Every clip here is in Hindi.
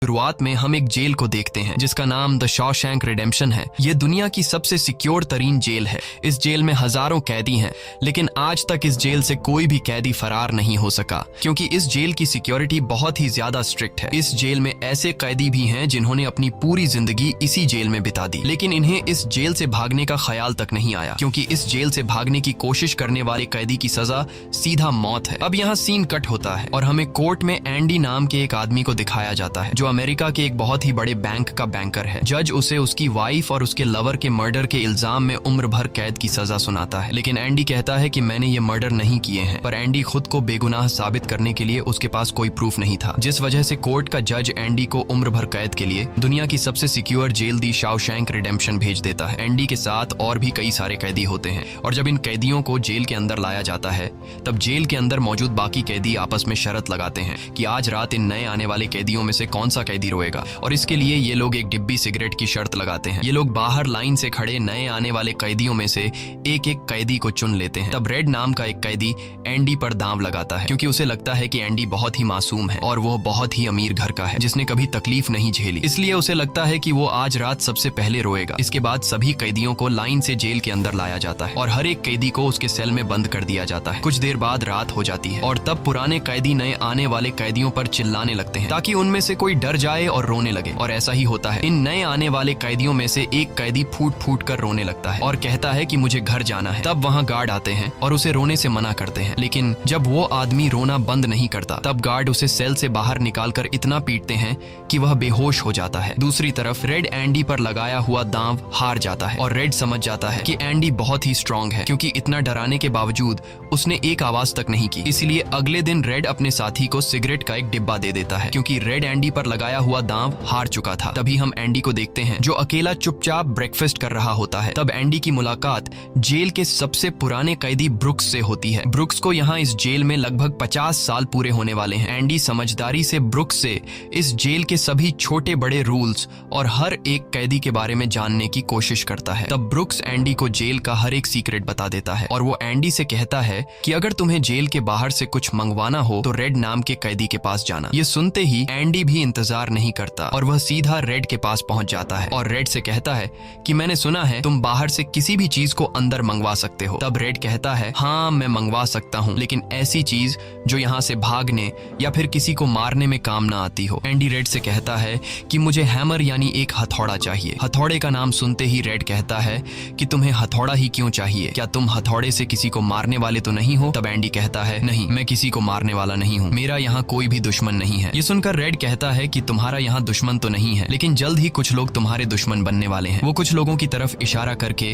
शुरुआत में हम एक जेल को देखते हैं जिसका नाम द शॉशैंक रिडेम्पशन है। ये दुनिया की सबसे सिक्योर तरीन जेल है। इस जेल में हजारों कैदी हैं, लेकिन आज तक इस जेल से कोई भी कैदी फरार नहीं हो सका क्योंकि इस जेल की सिक्योरिटी बहुत ही ज्यादा स्ट्रिक्ट है। इस जेल में ऐसे कैदी भी हैं जिन्होंने अपनी पूरी जिंदगी इसी जेल में बिता दी, लेकिन इन्हें इस जेल से भागने का ख्याल तक नहीं आया क्योंकि इस जेल से भागने की कोशिश करने वाले कैदी की सजा सीधा मौत है। अब यहाँ सीन कट होता है और हमें कोर्ट में एंडी नाम के एक आदमी को दिखाया जाता है जो अमेरिका के एक बहुत ही बड़े बैंक का बैंकर है। जज उसे उसकी वाइफ और उसके लवर के मर्डर के इल्जाम में उम्र भर कैद की सजा सुनाता है, लेकिन एंडी कहता है कि मैंने ये मर्डर नहीं किए हैं। पर एंडी खुद को बेगुनाह साबित करने के लिए उसके पास कोई प्रूफ नहीं था, जिस वजह से कोर्ट का जज एंडी को उम्र भर कैद के लिए दुनिया की सबसे सिक्योर जेल दी शॉशैंक रिडेम्पशन भेज देता है। एंडी के साथ और भी कई सारे कैदी होते हैं और जब इन कैदियों को जेल के अंदर लाया जाता है तब जेल के अंदर मौजूद बाकी कैदी आपस में शर्त लगाते हैं कि आज रात इन नए आने वाले कैदियों में से कौन सा कैदी रोएगा, और इसके लिए ये लोग एक डिब्बी सिगरेट की शर्त लगाते हैं। ये लोग बाहर लाइन से खड़े नए आने वाले कैदियों में से एक एक कैदी को चुन लेते हैं। तब रेड नाम का एक कैदी एंडी पर दांव लगाता है क्योंकि उसे लगता है कि एंडी बहुत ही मासूम है और वो बहुत ही अमीर घर का है जिसने कभी तकलीफ नहीं झेली, इसलिए उसे लगता है कि वो आज रात सबसे पहले रोएगा। इसके बाद सभी कैदियों को लाइन से जेल के अंदर लाया जाता है और हर एक कैदी को उसके सेल में बंद कर दिया जाता है। कुछ देर बाद रात हो जाती है और तब पुराने कैदी नए आने वाले कैदियों पर चिल्लाने लगते हैं ताकि उनमें से कोई डर जाए और रोने लगे, और ऐसा ही होता है। इन नए आने वाले कैदियों में से एक कैदी फूट फूट कर रोने लगता है और कहता है कि मुझे घर जाना है। तब वहाँ गार्ड आते हैं और उसे रोने से मना करते हैं, लेकिन जब वो आदमी रोना बंद नहीं करता तब गार्ड उसे सेल से बाहर निकालकर इतना पीटते हैं कि वह बेहोश हो जाता है। दूसरी तरफ रेड एंडी पर लगाया हुआ दांव हार जाता है और रेड समझ जाता है कि एंडी बहुत ही स्ट्रांग है क्योंकि इतना डराने के बावजूद उसने एक आवाज तक नहीं की। इसलिए अगले दिन रेड अपने साथी को सिगरेट का एक डिब्बा दे देता है क्योंकि रेड एंडी पर लगाया हुआ दांव हार चुका था। तभी हम एंडी को देखते हैं जो अकेला चुपचाप ब्रेकफास्ट कर रहा होता है। तब एंडी की मुलाकात जेल के सबसे पुराने कैदी ब्रुक्स से होती है। ब्रुक्स को यहाँ इस जेल में लगभग 50 साल पूरे होने वाले हैं। एंडी समझदारी से ब्रुक्स से इस जेल के सभी छोटे बड़े रूल्स और हर एक कैदी के बारे में जानने की कोशिश करता है। तब ब्रुक्स एंडी को जेल का हर एक सीक्रेट बता देता है और वो एंडी से कहता है कि अगर तुम्हें जेल के बाहर से कुछ मंगवाना हो तो रेड नाम के कैदी के पास जाना। ये सुनते ही एंडी भी इंतजार नहीं करता और वह सीधा रेड के पास पहुंच जाता है और रेड से कहता है कि मैंने सुना है तुम बाहर से किसी भी चीज को अंदर मंगवा सकते हो। तब रेड कहता है हाँ मैं मंगवा सकता हूँ, लेकिन ऐसी चीज जो यहाँ से भागने या फिर किसी को मारने में काम ना आती हो। एंडी रेड से कहता है कि मुझे हैमर यानी एक हथौड़ा चाहिए। हथौड़े का नाम सुनते ही रेड कहता है कि तुम्हें हथौड़ा ही क्यों चाहिए, क्या तुम हथौड़े से किसी को मारने वाले तो नहीं हो? तब एंडी कहता है नहीं, मैं किसी को मारने वाला नहीं हूँ, मेरा यहाँ कोई भी दुश्मन नहीं है। ये सुनकर रेड कहता है कि तुम्हारा यहाँ दुश्मन तो नहीं है, लेकिन जल्द ही कुछ लोग तुम्हारे दुश्मन बनने वाले हैं। वो कुछ लोगों की तरफ इशारा करके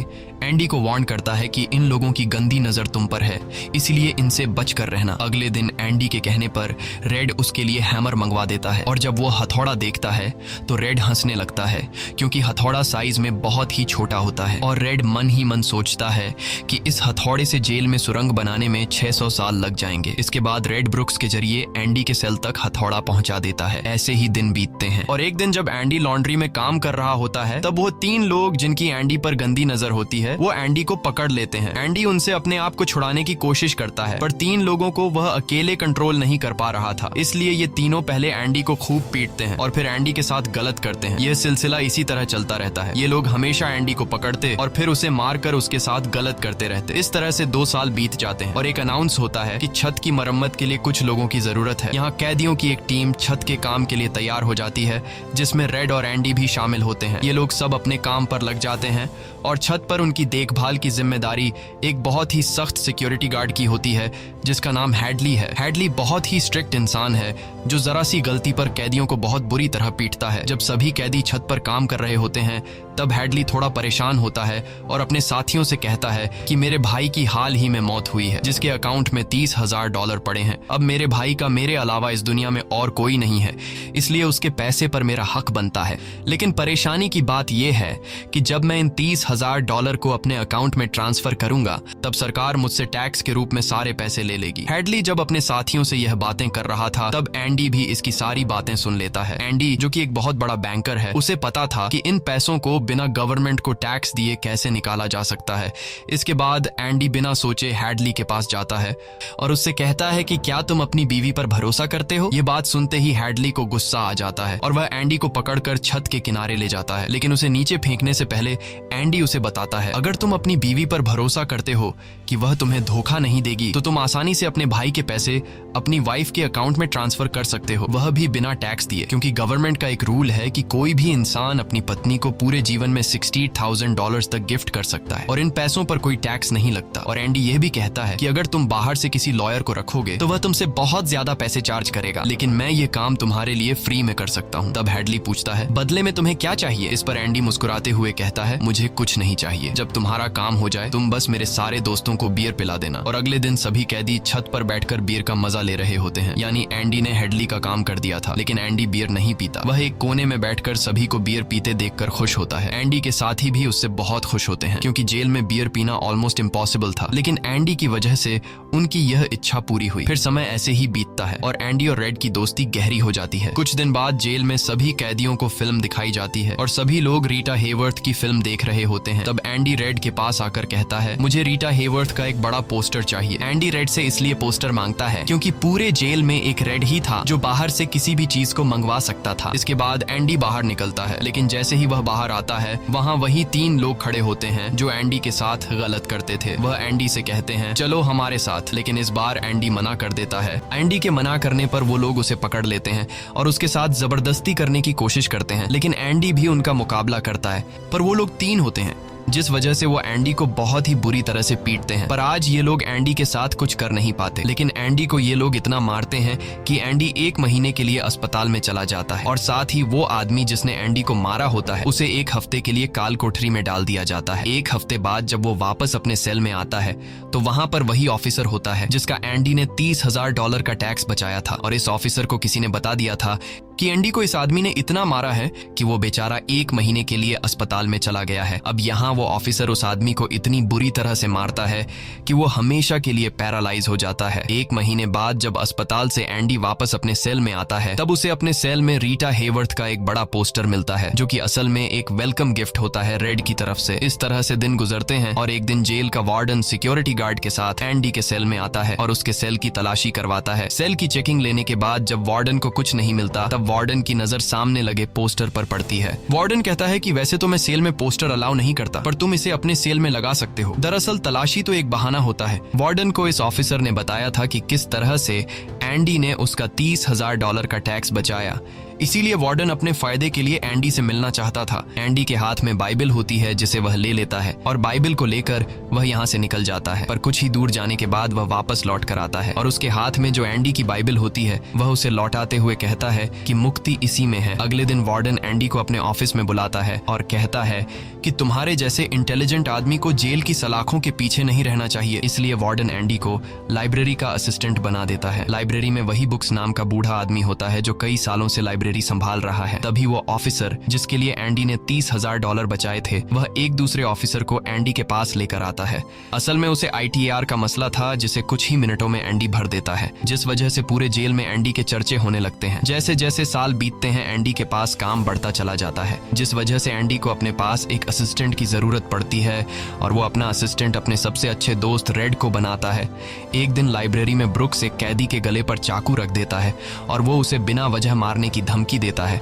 एंडी को वार्न करता है कि इन लोगों की गंदी नजर तुम पर है, इसलिए इनसे बच कर रहना। अगले दिन एंडी के कहने पर रेड उसके लिए हैमर मंगवा देता है और जब वो हथौड़ा देखता है तो रेड हंसने लगता है क्योंकि हथौड़ा साइज में बहुत ही छोटा होता है और रेड मन ही मन सोचता है कि इस हथौड़े से जेल में सुरंग बनाने में 600 साल लग जाएंगे। इसके बाद रेड ब्रुक्स के जरिए एंडी के सेल तक हथौड़ा पहुंचा देता है। ऐसे ही दिन बीतते हैं और एक दिन जब एंडी लॉन्ड्री में काम कर रहा होता है तब वो 3 लोग जिनकी एंडी पर गंदी नजर होती है वो एंडी को पकड़ लेते हैं। एंडी उनसे अपने आप को छुड़ाने की कोशिश करता है पर 3 लोगों को वह अकेले कंट्रोल नहीं कर पा रहा था, इसलिए ये तीनों पहले एंडी को खूब पीटते हैं और फिर एंडी के साथ गलत करते हैं। यह सिलसिला इसी तरह चलता रहता है। ये लोग हमेशा एंडी को पकड़ते और फिर उसे मारकर उसके साथ गलत करते रहते। इस तरह से 2 साल बीत जाते हैं और एक अनाउंस होता है कि छत की मरम्मत के लिए कुछ लोगों की जरूरत है। यहाँ कैदियों की एक टीम छत के काम के लिए तैयार हो जाती है जिसमें रेड और एंडी भी शामिल होते हैं। ये लोग सब अपने काम पर लग जाते हैं और छत पर उनकी देखभाल की जिम्मेदारी एक बहुत ही सख्त सिक्योरिटी गार्ड की होती है जिसका नाम हैडली है। हैडली बहुत ही स्ट्रिक्ट इंसान है जो जरा सी गलती पर कैदियों को बहुत बुरी तरह पीटता है। जब सभी कैदी छत पर काम कर रहे होते हैं तब हैडली थोड़ा परेशान होता है और अपने साथियों से कहता है कि मेरे भाई की हाल ही में मौत हुई है जिसके अकाउंट में $30,000 पड़े हैं। अब मेरे भाई का मेरे अलावा इस दुनिया में और कोई नहीं है, इसलिए उसके पैसे पर मेरा हक बनता है। लेकिन परेशानी की बात यह है कि जब मैं इन $30,000 को अपने अकाउंट में ट्रांसफर करूंगा तब सरकार मुझसे टैक्स के रूप में सारे पैसे ले लेगी। हैडली जब अपने साथियों से यह बातें कर रहा था तब एंडी भी इसकी सारी बातें सुन लेता है। एंडी जो कि एक बहुत बड़ा बैंकर है, उसे पता था कि इन पैसों को बिना गवर्नमेंट को टैक्स दिए कैसे निकाला जा सकता है। इसके बाद एंडी बिना सोचे हैडली के पास जाता है और उससे कहता है कि क्या तुम अपनी बीवी पर भरोसा करते हो? ये बात सुनते ही हैडली को गुस्सा आ जाता है और वह एंडी को पकड़कर छत के किनारे ले जाता है, लेकिन उसे नीचे फेंकने से पहले एंडी उसे बताता है, अगर तुम अपनी बीवी पर भरोसा करते हो कि वह तुम्हें धोखा नहीं देगी तो तुम आसानी से अपने भाई के पैसे अपनी वाइफ के अकाउंट में ट्रांसफर कर सकते हो, वह भी बिना टैक्स दिए, क्योंकि गवर्नमेंट का एक रूल है कि कोई भी इंसान अपनी पत्नी को पूरे जीवन में $60,000 तक गिफ्ट कर सकता है और इन पैसों पर कोई टैक्स नहीं लगता। और एंडी यह भी कहता है कि अगर तुम बाहर से किसी लॉयर को रखोगे तो वह तुमसे बहुत ज्यादा पैसे चार्ज करेगा, लेकिन मैं ये काम तुम्हारे लिए फ्री में कर सकता हूँ। तब हेडली पूछता है, बदले में तुम्हें क्या चाहिए? इस पर एंडी मुस्कुराते हुए कहता है, मुझे कुछ नहीं चाहिए, जब तुम्हारा काम हो जाए तुम बस मेरे सारे दोस्तों को बियर पिला देना। और अगले दिन सभी कैदी छत पर बैठकर बियर का मजा ले रहे होते हैं, यानी एंडी ने हेडली का काम कर दिया था। लेकिन एंडी बियर नहीं पीता, वह एक कोने में बैठकर सभी को बियर पीते देखकर खुश होता है। एंडी के साथी भी उससे बहुत खुश होते हैं, क्योंकि जेल में बियर पीना ऑलमोस्ट इम्पॉसिबल था, लेकिन एंडी की वजह से उनकी यह इच्छा पूरी हुई। फिर समय ऐसे ही बीतता है और एंडी और रेड की दोस्ती गहरी हो जाती है। कुछ दिन बाद जेल में सभी कैदियों को फिल्म दिखाई जाती है और सभी लोग रीटा हेवर्थ की फिल्म देख रहे होते हैं। तब एंडी रेड के पास आकर कहता है, मुझे रीटा हेवर्थ का एक बड़ा पोस्टर चाहिए। एंडी रेड से इसलिए पोस्टर मांगता है क्योंकि पूरे जेल में एक रेड ही था जो बाहर से किसी भी चीज को मंगवा सकता था। इसके बाद एंडी बाहर निकलता है, लेकिन जैसे ही वह बाहर आता है वहाँ वही 3 लोग खड़े होते हैं जो एंडी के साथ गलत करते थे। वह एंडी से कहते हैं, चलो हमारे साथ, लेकिन इस बार एंडी मना कर देता है। एंडी के मना करने पर वो लोग उसे पकड़ लेते हैं और उसके साथ जबरदस्ती करने की कोशिश करते हैं, लेकिन एंडी भी उनका मुकाबला करता है। पर वो लोग 3 होते हैं, जिस वजह से वो एंडी को बहुत ही बुरी तरह से पीटते हैं। पर आज ये लोग एंडी के साथ कुछ कर नहीं पाते, लेकिन एंडी को ये लोग इतना मारते हैं कि एंडी 1 महीने के लिए अस्पताल में चला जाता है और साथ ही वो आदमी जिसने एंडी को मारा होता है उसे 1 हफ्ते के लिए काल कोठरी में डाल दिया जाता है। 1 हफ्ते बाद जब वो वापस अपने सेल में आता है तो वहां पर वही ऑफिसर होता है जिसका एंडी ने $30,000 का टैक्स बचाया था। और इस ऑफिसर को किसी ने बता दिया था कि एंडी को इस आदमी ने इतना मारा है कि वो बेचारा 1 महीने के लिए अस्पताल में चला गया है। अब यहाँ वो ऑफिसर उस आदमी को इतनी बुरी तरह से मारता है कि वो हमेशा के लिए पैरालाइज हो जाता है। 1 महीने बाद जब अस्पताल से एंडी वापस अपने सेल में आता है तब उसे अपने सेल में रीटा हेवर्थ का एक बड़ा पोस्टर मिलता है, जो कि असल में एक वेलकम गिफ्ट होता है रेड की तरफ से। इस तरह से दिन गुजरते हैं और एक दिन जेल का वार्डन सिक्योरिटी गार्ड के साथ एंडी के सेल में आता है और उसके सेल की तलाशी करवाता है। सेल की चेकिंग लेने के बाद जब वार्डन को कुछ नहीं मिलता तब वार्डन की नजर सामने लगे पोस्टर पर पड़ती है। वार्डन कहता है कि वैसे तो मैं सेल में पोस्टर अलाउ नहीं करता, पर तुम इसे अपने सेल में लगा सकते हो। दरअसल तलाशी तो एक बहाना होता है। वार्डन को इस ऑफिसर ने बताया था कि किस तरह से एंडी ने उसका $30,000 का टैक्स बचाया, इसीलिए वार्डन अपने फायदे के लिए एंडी से मिलना चाहता था। एंडी के हाथ में बाइबल होती है जिसे वह ले लेता है और बाइबल को लेकर वह यहाँ से निकल जाता है। पर कुछ ही दूर जाने के बाद वह वापस लौट कर आता है और उसके हाथ में जो एंडी की बाइबल होती है वह उसे लौटाते हुए कहता है कि मुक्ति इसी में है। अगले दिन वार्डन एंडी को अपने ऑफिस में बुलाता है और कहता है कि तुम्हारे जैसे इंटेलिजेंट आदमी को जेल की सलाखों के पीछे नहीं रहना चाहिए। इसलिए वार्डन एंडी को लाइब्रेरी का असिस्टेंट बना देता है। लाइब्रेरी में वही बुक्स नाम का बूढ़ा आदमी होता है जो कई सालों से लाइब्रेरी संभाल रहा है। तभी वो ऑफिसर जिसके लिए एंडी ने $30,000 बचाए थे वह एक दूसरे ऑफिसर को एंडी के पास लेकर आता है। असल में उसे ITAR का मसला था जिसे कुछ ही मिनटों में एंडी भर देता है, जिस वजह से पूरे जेल में एंडी के चर्चे होने लगते हैं। जैसे जैसे साल बीतते हैं एंडी के पास काम बढ़ता चला जाता है, जिस वजह से एंडी को अपने पास एक असिस्टेंट की जरूरत पड़ती है और वो अपना असिस्टेंट अपने सबसे अच्छे दोस्त रेड को बनाता है। एक दिन लाइब्रेरी में ब्रुक्स एक कैदी के गले पर चाकू रख देता है और वो उसे बिना वजह मारने की धमकी देता है।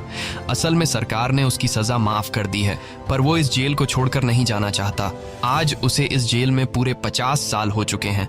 असल में सरकार ने उसकी सजा माफ कर दी है, पर वो इस जेल को छोड़कर नहीं जाना चाहता। आज उसे इस जेल में पूरे 50 साल हो चुके हैं।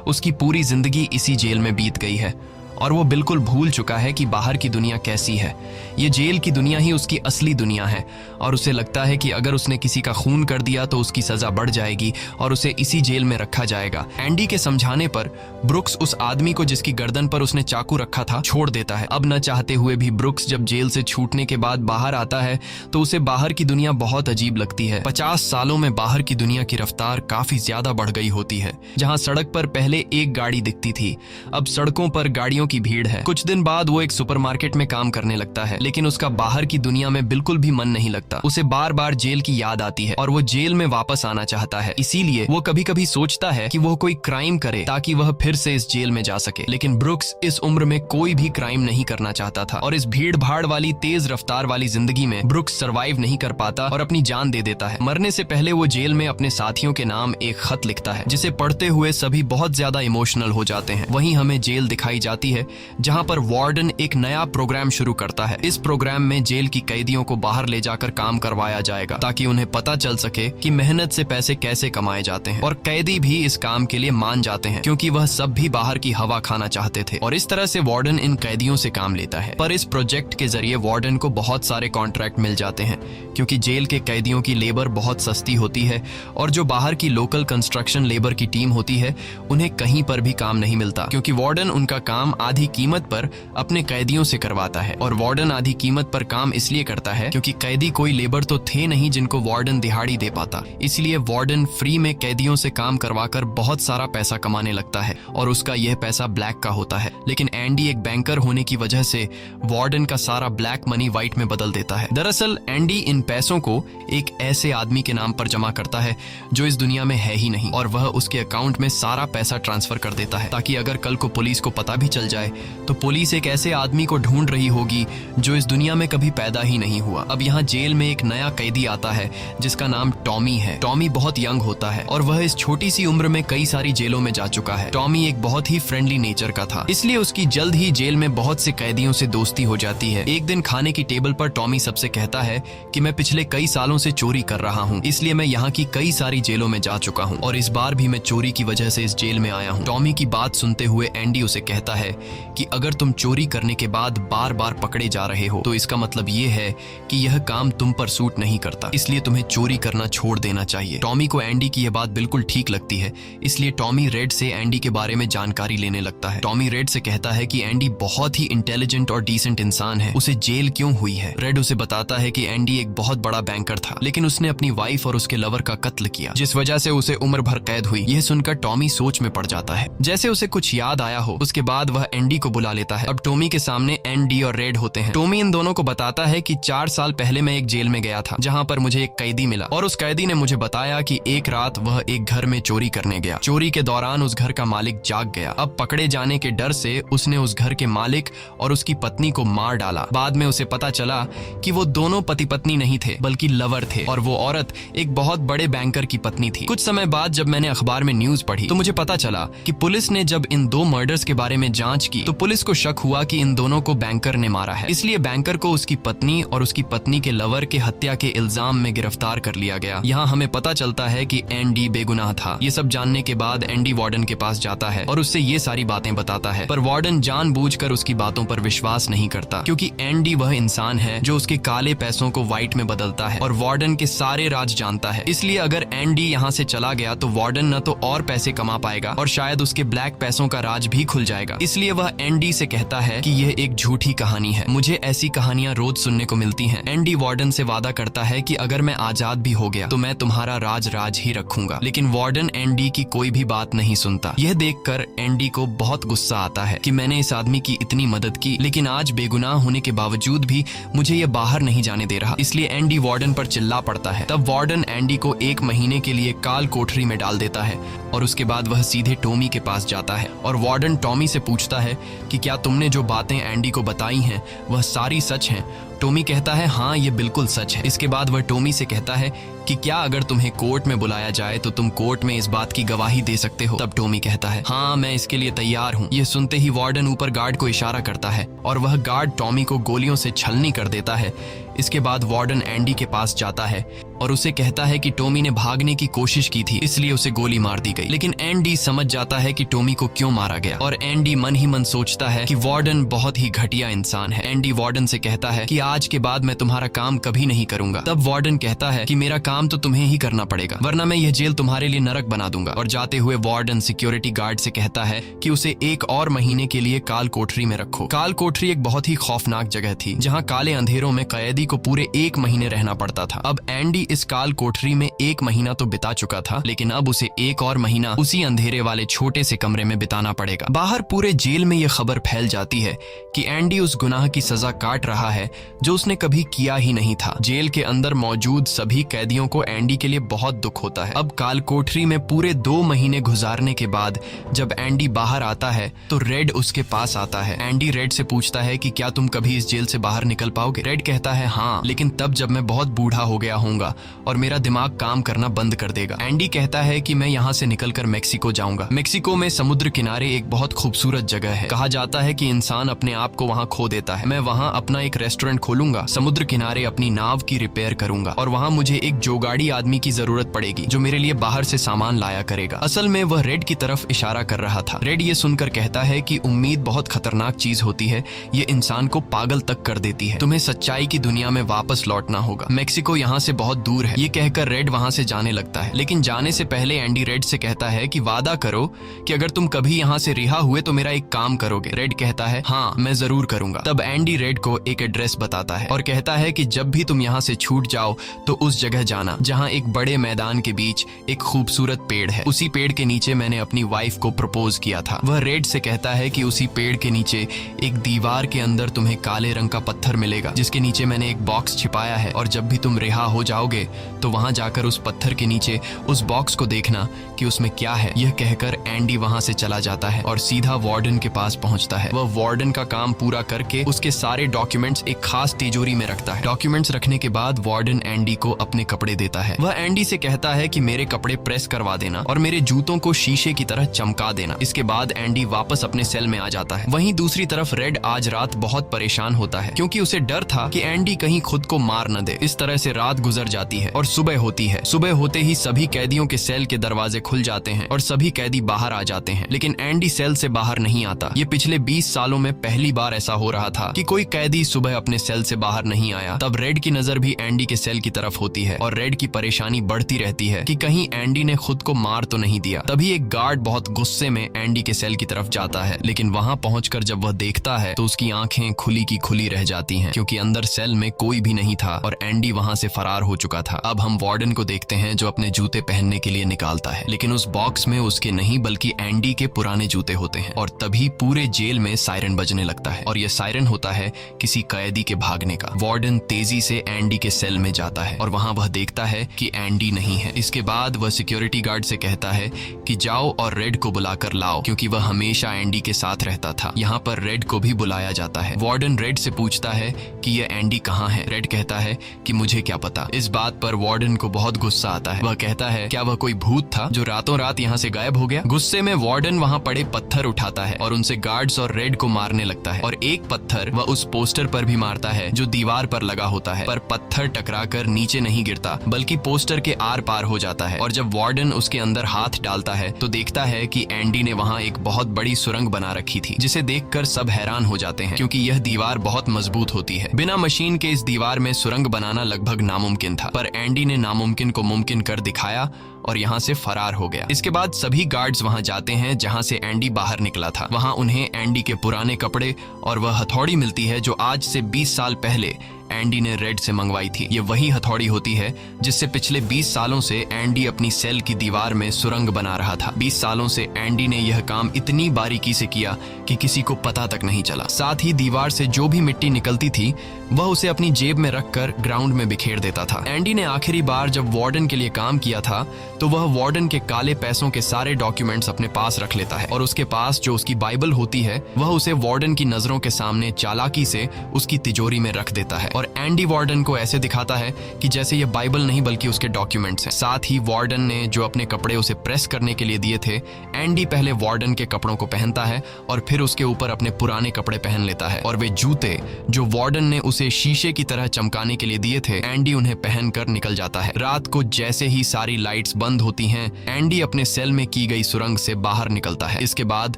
उसकी पूरी जिंदगी इसी जेल में बीत गई है और वो बिल्कुल भूल चुका है कि बाहर की दुनिया कैसी है। ये जेल की दुनिया ही उसकी असली दुनिया है और उसे लगता है कि अगर उसने किसी का खून कर दिया तो उसकी सजा बढ़ जाएगी और उसे इसी जेल में रखा जाएगा। एंडी के समझाने पर ब्रुक्स उस आदमी को जिसकी गर्दन पर उसने चाकू रखा था छोड़ देता है। अब न चाहते हुए भी ब्रुक्स जब जेल से छूटने के बाद बाहर आता है तो उसे बाहर की दुनिया बहुत अजीब लगती है। 50 सालों में बाहर की दुनिया की रफ्तार काफी ज्यादा बढ़ गई होती है। जहाँ सड़क पर पहले एक गाड़ी दिखती थी, अब सड़कों पर गाड़ियों की भीड़ है। कुछ दिन बाद वो एक सुपरमार्केट में काम करने लगता है, लेकिन उसका बाहर की दुनिया में बिल्कुल भी मन नहीं लगता। उसे बार बार जेल की याद आती है और वो जेल में वापस आना चाहता है। इसीलिए वो कभी कभी सोचता है कि वो कोई क्राइम करे ताकि वह फिर से इस जेल में जा सके। लेकिन ब्रुक्स इस उम्र में कोई भी क्राइम नहीं करना चाहता था और इस भीड़ भाड़ वाली तेज रफ्तार वाली जिंदगी में ब्रुक्स सर्वाइव नहीं कर पाता और अपनी जान दे देता है। मरने से पहले वो जेल में अपने साथियों के नाम एक खत लिखता है, जिसे पढ़ते हुए सभी बहुत ज्यादा इमोशनल हो जाते हैं। वहीं हमें जेल दिखाई जाती है है जहां पर वार्डन एक नया प्रोग्राम शुरू करता है। इस प्रोग्राम में जेल की कैदियों को बाहर ले जाकर काम करवाया जाएगा ताकि उन्हें पता चल सके कि मेहनत से पैसे कैसे कमाए जाते हैं। और कैदी भी इस काम के लिए मान जाते हैं क्योंकि वह सब भी बाहर की हवा खाना चाहते थे। और इस तरह से वार्डन इन कैदियों से काम लेता है। पर इस प्रोजेक्ट के जरिए वार्डन को बहुत सारे कॉन्ट्रैक्ट मिल जाते हैं क्योंकि जेल के कैदियों की लेबर बहुत सस्ती होती है और जो बाहर की लोकल कंस्ट्रक्शन लेबर की टीम होती है उन्हें कहीं पर भी काम नहीं मिलता क्योंकि वार्डन उनका काम आधी कीमत पर अपने कैदियों से करवाता है। और वार्डन आधी कीमत पर काम इसलिए करता है क्योंकि कैदी कोई लेबर तो थे नहीं जिनको वार्डन दिहाड़ी दे पाता। इसलिए वार्डन फ्री में कैदियों से काम करवाकर बहुत सारा पैसा कमाने लगता है और उसका यह पैसा ब्लैक का होता है। लेकिन एंडी एक बैंकर होने की वजह से वार्डन का सारा ब्लैक मनी व्हाइट में बदल देता है। दरअसल एंडी इन पैसों को एक ऐसे आदमी के नाम पर जमा करता है जो इस दुनिया में है ही नहीं और वह उसके अकाउंट में सारा पैसा ट्रांसफर कर देता है ताकि अगर कल को पुलिस को पता भी चल जाए तो पुलिस एक ऐसे आदमी को ढूंढ रही होगी जो इस दुनिया में कभी पैदा ही नहीं हुआ। अब यहाँ जेल में एक नया कैदी आता है जिसका नाम टॉमी है। टॉमी बहुत यंग होता है और वह इस छोटी सी उम्र में कई सारी जेलों में जा चुका है। टॉमी एक बहुत ही फ्रेंडली नेचर का था इसलिए उसकी जल्द ही जेल में बहुत से कैदियों से दोस्ती हो जाती है। एक दिन खाने की टेबल पर टॉमी सबसे कहता है कि मैं पिछले कई सालों से चोरी कर रहा हूँ, इसलिए मैं यहाँ की कई सारी जेलों में जा चुका हूँ और इस बार भी मैं चोरी की वजह से इस जेल में आया हूँ। टॉमी की बात सुनते हुए एंडी उसे कहता है कि अगर तुम चोरी करने के बाद बार बार पकड़े जा रहे हो तो इसका मतलब ये है कि यह काम तुम पर सूट नहीं करता, इसलिए तुम्हें चोरी करना छोड़ देना चाहिए। टॉमी को एंडी की यह बात बिल्कुल ठीक लगती है, इसलिए टॉमी रेड से एंडी के बारे में जानकारी लेने लगता है। टॉमी रेड से कहता है कि एंडी बहुत ही इंटेलिजेंट और डिसेंट इंसान है, उसे जेल क्यों हुई है। रेड उसे बताता है कि एंडी एक बहुत बड़ा बैंकर था लेकिन उसने अपनी वाइफ और उसके लवर का कत्ल किया जिस वजह से उसे उम्र भर कैद हुई। यह सुनकर टॉमी सोच में पड़ जाता है, जैसे उसे कुछ याद आया हो। उसके बाद वह एंडी को बुला लेता है। अब टॉमी के सामने एंडी और रेड होते हैं। टॉमी इन दोनों को बताता है कि 4 साल पहले मैं एक जेल में गया था जहां पर मुझे एक कैदी मिला और उस कैदी ने मुझे बताया कि एक रात वह एक घर में चोरी करने गया। चोरी के दौरान उस घर का मालिक जाग गया। अब पकड़े जाने के डर से उसने उस घर के मालिक और उसकी पत्नी को मार डाला। बाद में उसे पता चला कि वो दोनों पति पत्नी नहीं थे बल्कि लवर थे और वो औरत एक बहुत बड़े बैंकर की पत्नी थी। कुछ समय बाद जब मैंने अखबार में न्यूज पढ़ी तो मुझे पता चला कि पुलिस ने जब इन 2 मर्डर्स के बारे में जांच की तो पुलिस को शक हुआ कि इन दोनों को बैंकर ने मारा है। इसलिए बैंकर को उसकी पत्नी और उसकी पत्नी के लवर के हत्या के इल्जाम में गिरफ्तार कर लिया गया। यहाँ हमें पता चलता है कि एंडी बेगुनाह था। ये सब जानने के बाद एंडी वार्डन के पास जाता है और उससे ये सारी बातें बताता है, पर वार्डन जानबूझकर उसकी बातों पर विश्वास नहीं करता क्योंकि एंडी वह इंसान है जो उसके काले पैसों को व्हाइट में बदलता है और वार्डन के सारे राज जानता है। इसलिए अगर एंडी यहाँ से चला गया तो वार्डन न तो और पैसे कमा पाएगा और शायद उसके ब्लैक पैसों का राज भी खुल जाएगा। इसलिए वह एंडी से कहता है कि यह एक झूठी कहानी है, मुझे ऐसी कहानियां रोज सुनने को मिलती हैं। एंडी वार्डन से वादा करता है कि अगर मैं आजाद भी हो गया तो मैं तुम्हारा राज ही रखूंगा। लेकिन वार्डन एंडी की कोई भी बात नहीं सुनता। यह देखकर एंडी को बहुत गुस्सा आता है कि मैंने इस आदमी की इतनी मदद की लेकिन आज बेगुनाह होने के बावजूद भी मुझे यह बाहर नहीं जाने दे रहा। इसलिए एंडी वार्डन पर चिल्ला पड़ता है। तब वार्डन एंडी को 1 महीने के लिए काल कोठरी में डाल देता है और उसके बाद वह सीधे टॉमी के पास जाता है और वार्डन टॉमी से पूछता है कि क्या तुमने जो बातें एंडी को बताई हैं वह सारी सच हैं। टॉमी कहता है हाँ ये बिल्कुल सच है। इसके बाद वह टॉमी से कहता है कि क्या अगर तुम्हें कोर्ट में बुलाया जाए तो तुम कोर्ट में इस बात की गवाही दे सकते हो। तब टॉमी कहता है हाँ मैं इसके लिए तैयार हूँ। यह सुनते ही वार्डन ऊपर गार्ड को इशारा करता है और वह गार्ड टॉमी को गोलियों से छलनी कर देता है। इसके बाद वार्डन एंडी के पास जाता है और उसे कहता है कि टॉमी ने भागने की कोशिश की थी इसलिए उसे गोली मार दी गई। लेकिन एंडी समझ जाता है कि टॉमी को क्यों मारा गया और एंडी मन ही मन सोचता है कि वार्डन बहुत ही घटिया इंसान है। एंडी वार्डन से कहता है कि आज के बाद मैं तुम्हारा काम कभी नहीं करूंगा। तब वार्डन कहता है कि मेरा काम तो तुम्हें ही करना पड़ेगा वरना मैं यह जेल तुम्हारे लिए नरक बना दूंगा। और जाते हुए वार्डन सिक्योरिटी गार्ड से कहता है कि उसे 1 और महीने के लिए काल कोठरी में रखो। काल कोठरी एक बहुत ही खौफनाक जगह थी जहाँ काले अंधेरों में कैदी को पूरे 1 महीने रहना पड़ता था। अब एंडी इस काल कोठरी में 1 महीना तो बिता चुका था लेकिन अब उसे 1 और महीना उसी अंधेरे वाले छोटे से कमरे में बिताना पड़ेगा। बाहर पूरे जेल में यह खबर फैल जाती है कि एंडी उस गुनाह की सजा काट रहा है जो उसने कभी किया ही नहीं था। जेल के अंदर मौजूद सभी कैदियों को एंडी के लिए बहुत दुख होता है। अब काल कोठरी में पूरे 2 महीने गुजारने के बाद जब एंडी बाहर आता है तो रेड उसके पास आता है। एंडी रेड से पूछता है कि क्या तुम कभी इस जेल से बाहर निकल पाओगे। रेड कहता है हाँ, लेकिन तब जब मैं बहुत बूढ़ा हो गया होऊंगा और मेरा दिमाग काम करना बंद कर देगा। एंडी कहता है कि मैं यहाँ से निकलकर मेक्सिको जाऊंगा। मेक्सिको में समुद्र किनारे एक बहुत खूबसूरत जगह है। कहा जाता है कि इंसान अपने आप को वहाँ खो देता है। मैं वहाँ अपना एक रेस्टोरेंट खोलूंगा, समुद्र किनारे अपनी नाव की रिपेयर करूंगा और वहाँ मुझे एक जोगाड़ी आदमी की जरूरत पड़ेगी जो मेरे लिए बाहर से सामान लाया करेगा। असल में वह रेड की तरफ इशारा कर रहा था। रेड ये सुनकर कहता है कि उम्मीद बहुत खतरनाक चीज होती है, ये इंसान को पागल तक कर देती है। तुम्हें सच्चाई की दुनिया में वापस लौटना होगा। मेक्सिको यहाँ से बहुत दूर है। ये कहकर रेड वहाँ से जाने लगता है, लेकिन जाने से पहले एंडी रेड से कहता है कि वादा करो कि अगर तुम कभी यहाँ से रिहा हुए तो मेरा एक काम करोगे। रेड कहता है हाँ, मैं जरूर करूंगा। तब एंडी रेड को एक एड्रेस बताता है और कहता है कि जब भी तुम यहाँ से छूट जाओ तो उस जगह जाना जहाँ एक बड़े मैदान के बीच एक खूबसूरत पेड़ है। उसी पेड़ के नीचे मैंने अपनी वाइफ को प्रपोज किया था। वह रेड से कहता है कि उसी पेड़ के नीचे एक दीवार के अंदर तुम्हें काले रंग का पत्थर मिलेगा जिसके नीचे मैंने एक बॉक्स छिपाया है और जब भी तुम रिहा हो जाओगे तो वहां जाकर उस पत्थर के नीचे उस बॉक्स को देखना कि उसमें क्या है। यह कहकर एंडी वहां से चला जाता है और सीधा वार्डन के पास पहुंचता है। वह वार्डन का काम पूरा करके उसके सारे डॉक्यूमेंट्स एक खास तिजोरी में रखता है। डॉक्यूमेंट्स रखने के बाद वार्डन एंडी को अपने कपड़े देता है। वह एंडी से कहता है कि मेरे कपड़े प्रेस करवा देना और मेरे जूतों को शीशे की तरह चमका देना। इसके बाद एंडी वापस अपने सेल में आ जाता है। वहीं दूसरी तरफ रेड आज रात बहुत परेशान होता है क्योंकि उसे डर था कि एंडी कहीं खुद को मार न दे। इस तरह से रात गुजर जाती है और सुबह होती है। सुबह होते ही सभी कैदियों के सेल के दरवाजे खुल जाते हैं और सभी कैदी बाहर आ जाते हैं, लेकिन एंडी सेल से बाहर नहीं आता। ये पिछले 20 सालों में पहली बार ऐसा हो रहा था कि कोई कैदी सुबह अपने सेल से बाहर नहीं आया। तब रेड की नजर भी एंडी के सेल की तरफ होती है और रेड की परेशानी बढ़ती रहती है कि कहीं एंडी ने खुद को मार तो नहीं दिया। तभी एक गार्ड बहुत गुस्से में एंडी के सेल की तरफ जाता है, लेकिन वहां पहुंचकर जब वह देखता है तो उसकी आंखें खुली की खुली रह जाती हैं क्योंकि अंदर सेल में कोई भी नहीं था और एंडी वहां से फरार हो चुका था। अब हम वार्डन को देखते हैं जो अपने जूते पहनने के लिए निकालता है, लेकिन उस बॉक्स में उसके नहीं बल्कि एंडी के पुराने जूते होते हैं और तभी पूरे जेल में सायरन बजने लगता है और यह सायरन होता है किसी कैदी के भागने का। वार्डन तेजी से एंडी के सेल में जाता है और वहां वह देखता है कि एंडी नहीं है। इसके बाद वह सिक्योरिटी गार्ड से कहता है कि जाओ और रेड को बुलाकर लाओ क्योंकि वह हमेशा एंडी के साथ रहता था। यहाँ पर रेड को भी बुलाया जाता है। वार्डन रेड से पूछता है कि यह एंडी कहाँ है। रेड कहता है कि मुझे क्या पता। इस बात पर वार्डन को बहुत गुस्सा आता है। वह कहता है क्या वह कोई भूत था जो रातों रात यहाँ से गायब हो गया। गुस्से में वार्डन वहाँ पड़े पत्थर उठाता है और उनसे गार्ड्स और रेड को मारने लगता है और एक पत्थर वह उस पोस्टर पर भी मारता है जो दीवार पर लगा होता है, पर पत्थर टकराकर नीचे नहीं गिरता बल्कि पोस्टर के आर पार हो जाता है। और जब वार्डन उसके अंदर हाथ डालता है तो देखता है कि एंडी ने वहाँ एक बहुत बड़ी सुरंग बना रखी थी जिसे देखकर सब हैरान हो जाते हैं क्योंकि यह दीवार बहुत मजबूत होती है। बिना मशीन के इस दीवार में सुरंग बनाना लगभग नामुमकिन था, पर एंडी ने नामुमकिन को मुमकिन कर दिखाया और यहाँ से फरार हो गया। इसके बाद सभी गार्ड्स वहाँ जाते हैं जहाँ से एंडी बाहर निकला था। वहाँ उन्हें एंडी के पुराने कपड़े और वह हथौड़ी मिलती है जो आज से 20 साल पहले एंडी ने रेड से मंगवाई थी। ये वही हथौड़ी होती है जिससे पिछले 20 सालों से एंडी अपनी सेल की दीवार में सुरंग बना रहा था। 20 सालों से एंडी ने यह काम इतनी बारीकी से किया कि किसी को पता तक नहीं चला। साथ ही दीवार से जो भी मिट्टी निकलती थी वह उसे अपनी जेब में रखकर ग्राउंड में बिखेर देता था। एंडी ने आखिरी बार जब वार्डन के लिए काम किया था तो वह वार्डन के काले पैसों के सारे डॉक्यूमेंट्स अपने पास रख लेता है और उसके पास जो उसकी बाइबल होती है वह उसे वार्डन की नजरों के सामने चालाकी से उसकी तिजोरी में रख देता है और एंडी वार्डन को ऐसे दिखाता है कि जैसे ये बाइबल नहीं बल्कि उसके डॉक्यूमेंट्स हैं। साथ ही वार्डन ने जो अपने कपड़े उसे प्रेस करने के लिए दिए थे, एंडी पहले वार्डन के कपड़ों को पहनता है और फिर उसके ऊपर अपने पुराने कपड़े पहन लेता है और वे जूते जो वार्डन ने उसे शीशे की तरह चमकाने के लिए दिए थे एंडी उन्हें पहनकर निकल जाता है। रात को जैसे ही सारी लाइट्स बंद होती हैं, एंडी अपने सेल में की गई सुरंग से बाहर निकलता है। इसके बाद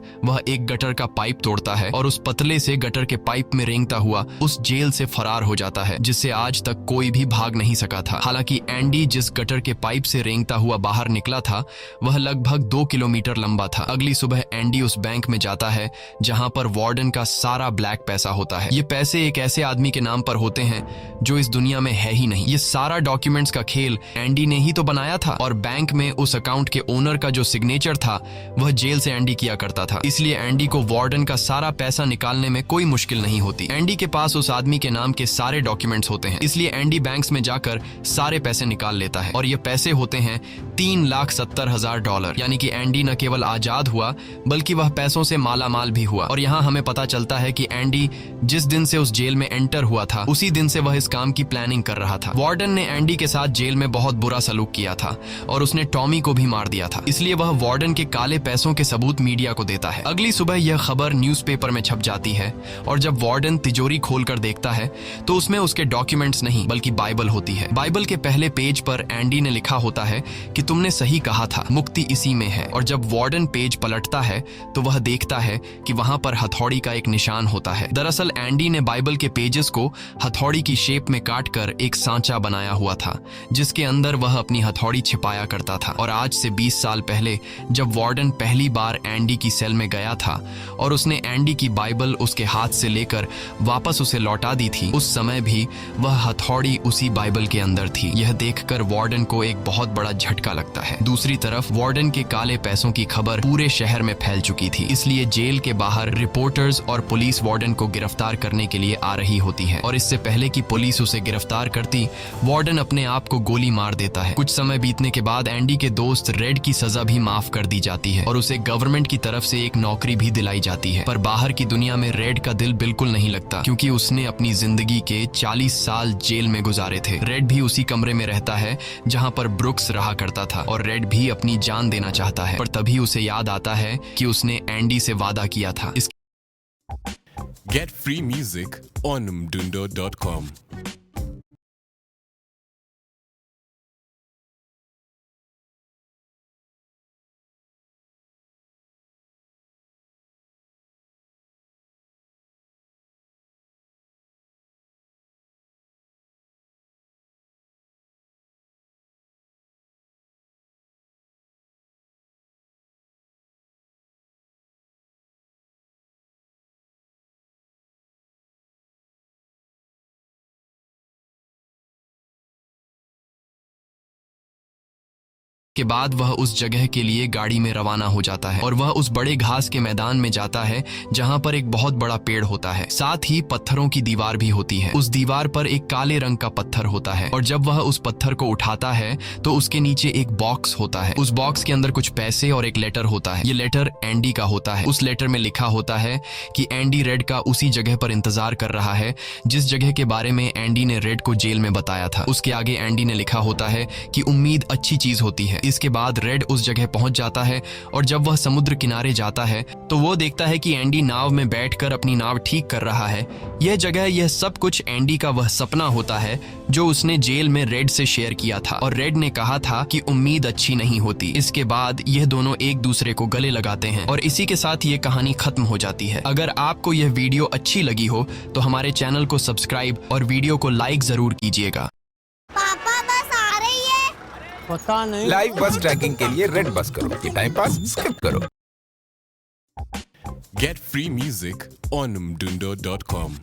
वह एक गटर का पाइप तोड़ता है और उस पतले से गटर के पाइप में रेंगता हुआ उस जेल से फरार हो जाता है जिससे आज तक कोई भी भाग नहीं सका था। हालांकि एंडी जिस गटर के पाइप से रेंगता हुआ बाहर निकला था वह लगभग 2 किलोमीटर लंबा था। अगली सुबह एंडी उस बैंक में जाता है जहां पर वार्डन का सारा ब्लैक पैसा होता है। ये पैसे एक ऐसे आदमी के नाम पर होते हैं जो इस दुनिया में है ही नहीं। ये सारा डॉक्यूमेंट्स का खेल एंडी ने ही तो बनाया था और बैंक में उस अकाउंट के ओनर का जो सिग्नेचर था वह जेल से एंडी किया करता था। इसलिए एंडी को वार्डन का सारा पैसा निकालने में कोई मुश्किल नहीं होती। एंडी के पास उस आदमी के नाम के सारे सारे डॉक्यूमेंट्स होते हैं। इसलिए एंडी बैंक्स में जाकर सारे पैसे निकाल लेता है और ये पैसे होते हैं $3,70,000। यानी कि एंडी न केवल आजाद हुआ बल्कि वह पैसों से माला माल भी हुआ। और यहाँ हमें पता चलता है कि एंडी जिस दिन से उस जेल में एंटर हुआ था उसी दिन से वह इस काम की प्लानिंग कर रहा था। वार्डन ने एंडी के साथ जेल में बहुत बुरा सलूक किया था और उसने टॉमी को भी मार दिया था। इसलिए वह वार्डन के काले पैसों के सबूत मीडिया को देता है। अगली सुबह यह खबर न्यूज़पेपर में छप जाती है और जब वार्डन तिजोरी खोलकर देखता है तो उसमें उसके डॉक्यूमेंट्स नहीं बल्कि बाइबल होती है। बाइबल के पहले पेज पर एंडी ने लिखा होता है कि तुमने सही कहा था, मुक्ति इसी में है। और जब वार्डन पेज पलटता है तो वह देखता है कि वहां पर हथौड़ी का एक निशान होता है। दरअसल एंडी ने बाइबल के पेजेस को हथौड़ी की शेप में काटकर एक सांचा बनाया हुआ था जिसके अंदर वह अपनी हथौड़ी छिपाया करता था। और आज से 20 साल पहले जब वार्डन पहली बार एंडी की सेल में गया था और उसने एंडी की बाइबल उसके हाथ से लेकर वापस उसे लौटा दी थी, उस समय भी वह हथौड़ी उसी बाइबल के अंदर थी। यह देखकर वार्डन को एक बहुत बड़ा झटका लगता है। दूसरी तरफ वार्डन के काले पैसों की खबर पूरे शहर में फैल चुकी थी, इसलिए जेल के बाहर रिपोर्टर्स और पुलिस वार्डन को गिरफ्तार करने के लिए आ रही होती है। और इससे पहले कि पुलिस उसे गिरफ्तार करती, वार्डन अपने आप को गोली मार देता है। कुछ समय बीतने के बाद एंडी के दोस्त रेड की सजा भी माफ कर दी जाती है और उसे गवर्नमेंट की तरफ से एक नौकरी भी दिलाई जाती है। पर बाहर की दुनिया में रेड का दिल बिल्कुल नहीं लगता क्योंकि उसने अपनी जिंदगी के 40 साल जेल में गुजारे थे। रेड भी उसी कमरे में रहता है जहां पर ब्रुक्स रहा करता था और रेड भी अपनी जान देना चाहता है। पर तभी उसे याद आता है कि उसने एंडी से वादा किया था। Get free music on mdundo.com. के बाद वह उस जगह के लिए गाड़ी में रवाना हो जाता है और वह उस बड़े घास के मैदान में जाता है जहां पर एक बहुत बड़ा पेड़ होता है। साथ ही पत्थरों की दीवार भी होती है। उस दीवार पर एक काले रंग का पत्थर होता है और जब वह उस पत्थर को उठाता है तो उसके नीचे एक बॉक्स होता है। उस बॉक्स के अंदर कुछ पैसे और एक लेटर होता है। ये लेटर एंडी का होता है। उस लेटर में लिखा होता है कि एंडी रेड का उसी जगह पर इंतजार कर रहा है जिस जगह के बारे में एंडी ने रेड को जेल में बताया था। उसके आगे एंडी ने लिखा होता है कि उम्मीद अच्छी चीज होती है। इसके बाद रेड उस जगह पहुंच जाता है और जब वह समुद्र किनारे जाता है तो वो देखता है कि एंडी नाव में बैठकर अपनी नाव ठीक कर रहा है। यह जगह, यह सब कुछ एंडी का वह सपना होता है जो उसने जेल में रेड से शेयर किया था और रेड ने कहा था कि उम्मीद अच्छी नहीं होती। इसके बाद यह दोनों एक दूसरे को गले लगाते हैं और इसी के साथ ये कहानी खत्म हो जाती है। अगर आपको यह वीडियो अच्छी लगी हो तो हमारे चैनल को सब्सक्राइब और वीडियो को लाइक जरूर कीजिएगा। पता नहीं। लाइव बस ट्रैकिंग के लिए रेड बस करो, ये टाइम पास स्किप करो। Get free music on mdundo.com.